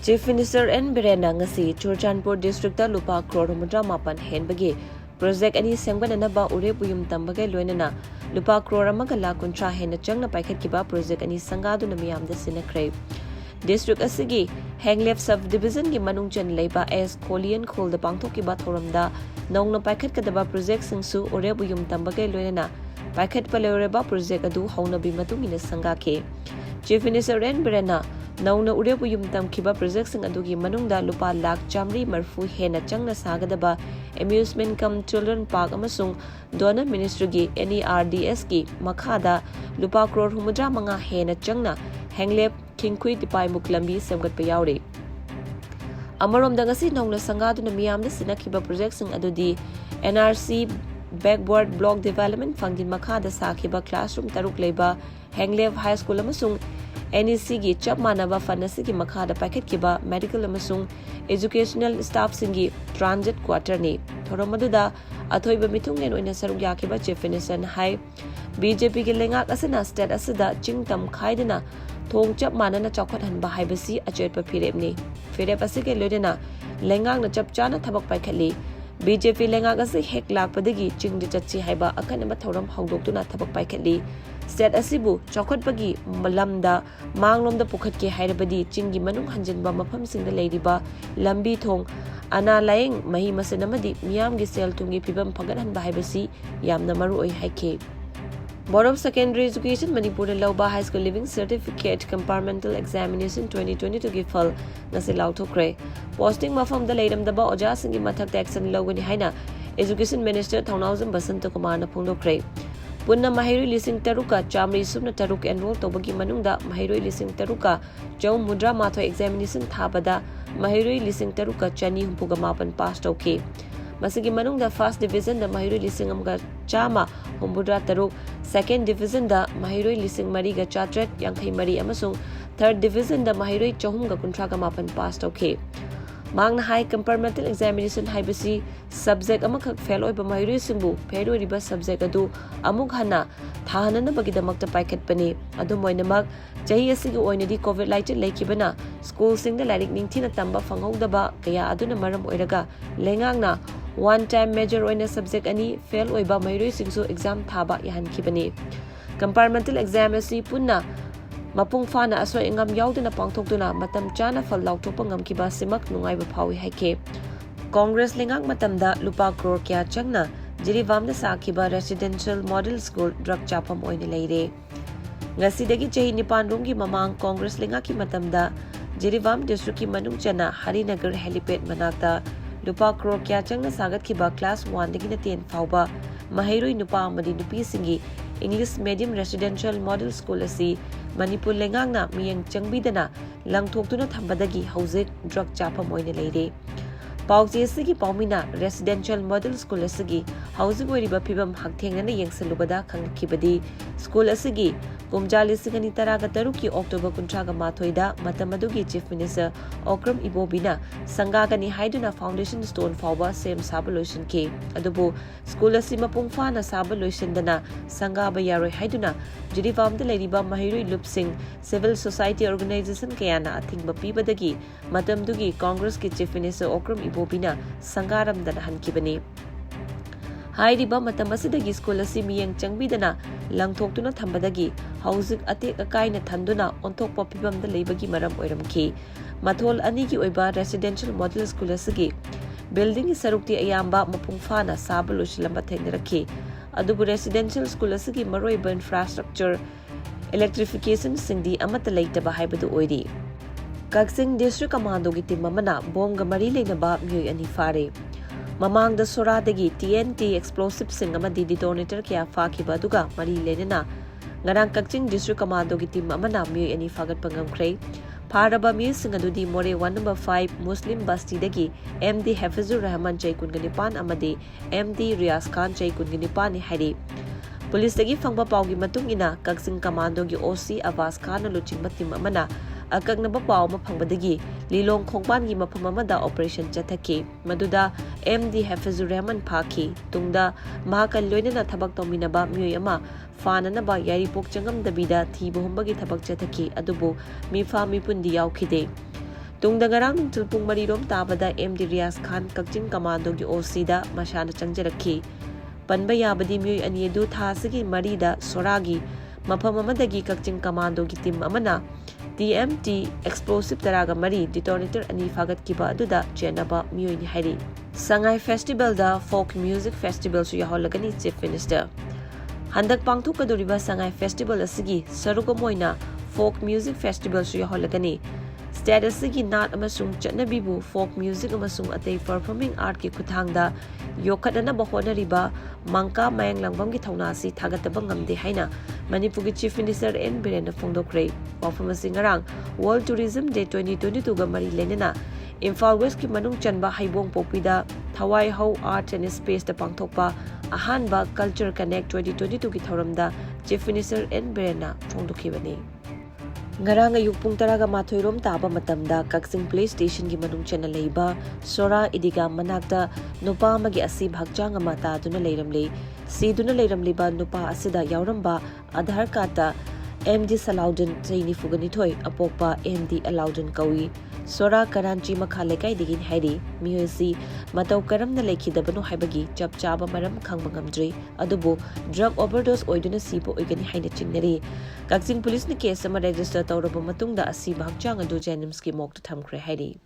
Chief Minister N. Birena ngasi Churchandpur District lupa Crore mudra mapan henbagi project ani sengbananaba aurep uyum tambagai loinana lupa Crore amaga lakuntra hena changna paikhatkiba project ani sangaduna miyamda sinakre. District asigi Henglep subdivision gi manungchan leiba as Kolian khol da pangthokiba thoramda nongna paikhatkadaba project singsu aurep uyum tambagai loinana paikhat paloreba project adu haunabi matungina sangake. Chief Minister N. Birena Nauna aurep uyum tamkhiba project sing adugi manungda lupa lakh chamri marfu hena changna sagadaba amusement cum children park amasung donor ministry gi NERDS gi makhada lupa crore humudra manga hena changna henglep kingkhui tipai muklambi semgat payaure amarom dangasi nongna sangaduna miyamda sinakhiba project sing adudi NRC backward block development fangin makhada sakhiba classroom taruk leiba henglep high school amasung NEC gi chapham fanasi gi makhada packet kiba medical amasung educational staff singi transit quarter ni thoromaduda athoiba mithungen oina saruk yakiba chief minister hai BJP gi Leingak asana state asida chingtam khaidina thong chapham na chawkhat hanba haibasi achetpa phirepni phirep asige lodena Leingak na chapchana thabak paikhatli BJP Leingak ase hek lakpadagi chingdi chachi haiba akanaba thoram hawdoktuna thabak paikhatli State asibu chawkhatpagi malamda manglomda pukhatke hairabadi chingi manung hanjanba maphamsingda leiriba lambi thong ana laing mahi masanamadi miyamgi sel tungi phibam phagathanba haibasi yamna maru oi haike. Board of Secondary Education Manipur Lauba High School Living Certificate Compartmental Examination 2022 gi phal ngasi lauthokre posting mafam da leiramdaba OJASING gi mathak action logani haina Education Minister Thaunauzam Basanta Kumar na phongdokre Punna mahiroi lising taruka chamri subna taruk enroll tobagi manungda mahiroi lising taruka jau mudra matho examination thabada mahiroi lising taruka chani humpuga mapan pass tauke masigi manungda first division da mahiroi lising amga chama humbudra taruk second division da mahiroi lising mari ga chatret yankhai mari amasung third division da mahiroi chahum ga kuntra ga mapan pass tauke Mangna high compartmental examination haibasi subject amakhak fail oiba mahiroi singbu fail oiriba subject adu amuk hana thahanana bagidamakta paikhatpani adu moinamak chahi asigi oinadi covid lighted leikibana school singda lairik ningthina tamba phanghaudaba kaya aduna maram oiraga Leingakna one time major oina subject ani fail oiba mahiroi singsu exam thaba yahankibani compartmental exam asi punna Mapung fana asoi ingam yauduna pangthokduna matam chana fal lauthopa ngamkiba simak nungaiba phawi haike Congress Leingak matamda lupa crore kya changna Jiribam da sakhiba residential model school drug chapham oina leire ngasidagi chahi nipan room gi mamang Congress Leingak ki matamda Jiribam district ki manung chana Harinagar helipad manakta lupa crore kya changna sagat khiba class 1 dagi na 10 phauba mahiroi nupa amadi nupi singi English medium residential model school asi Manipur Leingakna miyang changbidana langthoktuna thambadagi hauzik drug chapham oina leire Pauji asigi paumina residential model school asigi hauzik oiriba phibam hakthengna yengsalubada khangkibadi school asigi kumjali sigani taraga taruki October 13 da matamadugi chief minister Okram Ibobina Sangagani haiduna foundation stone fauba sem sabalotion ke adubu school asi mapung fana sabalotion dana sangaba yaroi haiduna Jiribam da leiriba mahiroi lupsing civil society organization kayana athingba pibadagi matamdugi Congress ki chief minister Okram Ibobina sangaram dana hankibani Hairiba matam asidagi school asi miyang changbidana langthoktuna thambadagi hauzik atek akaina thanduna onthokpa phibamda leibagi maram oiramki mathol ani ki oiba residential model school asigi building sarukti ayamba mapung fana sabaloshilamba thengrakhi adubu residential school asigi maroiba infrastructure electrification singdi amata leitaba haibadu oiri Kakching District commando gi team amana bomb ga mari leinaba Meoi ani fare Mamangda soradagi TNT explosive sing amadi detonator kya fakhiba aduga mari lenena ngarang Kakching District commando gi team amana Meoi ani fagat pangamkhre Paraba mi sing adudi more 1 number 5 Muslim basti dagi MD Hafizur Rahman Jaikun ganipan amadi MD Riaz Khan Jaikun ganipan ni hari Police dagi fangba pawgi matung ina Kakching commando gi OC Abbas Khan na luching matim amana akaknaba paw maphangbadagi lilong khongpan gi mapham amada operation chathaki maduda MD Hafizur Rahman phaki tungda mahakal loinana thabak tominaba Meoi ama fananaba yaripok changam dabida thiba humbagi thabak chathaki adubu mifa mipundi yaukhide Tungda ngarang pung marirom tabada MD Riaz Khan Kakching commando gi OC da masana changjarakhi. Panba yabadi Meoi ani edu thasigi marida soragi mapham amadagi Kakching commando gi team amana TMT explosive taraga mari detonator ani fagat kiba aduda chenaba Meoi ni hairi. Sangai festival da folk music festival su yaohanlagani chief minister. Handak pangthokadoriba Sangai festival asigi sarugam oina folk music festival su yaohanlagani. State asigi nat amasung chatnabibu folk music amasung atei performing art ki kuthangda yokhadana bahonariba mangka mayang langbam gi thauna si thagataba ngamde haina Manipur Chief Minister N Birendra Phongdokre performance ngarang World Tourism Day 2022 ga mari lenena Imphal West ki manung chanba haibong popida thawai ho art and space da pangthokpa ahanba culture connect 2022 ki thoramda Chief Minister N Birendra Phongdokhibani. Ngarang ayuk pung taraga mathoirom taba matamda Kakching Police Station gi manung chana leiba Sora idiga manakta nupa magi asi bhakchang ama ta aduna leiramle siduna leiramle ba nupa asida yauramba Aadhaar card ta MD Salaudin Chaini Fugani Thoi apokpa MD Alaudin Kawi Sora Karanchi makha lekai digin hairi Meoi si matau karamna lekhidabanu haibagi chap chaba maram khangba ngamdri adubu drug overdose oiduna sibo oigani haina chingnari Kakching Police ni case ama register tawraba matungda asi bhakchang adu Jenims ki mok tamkhre hairi.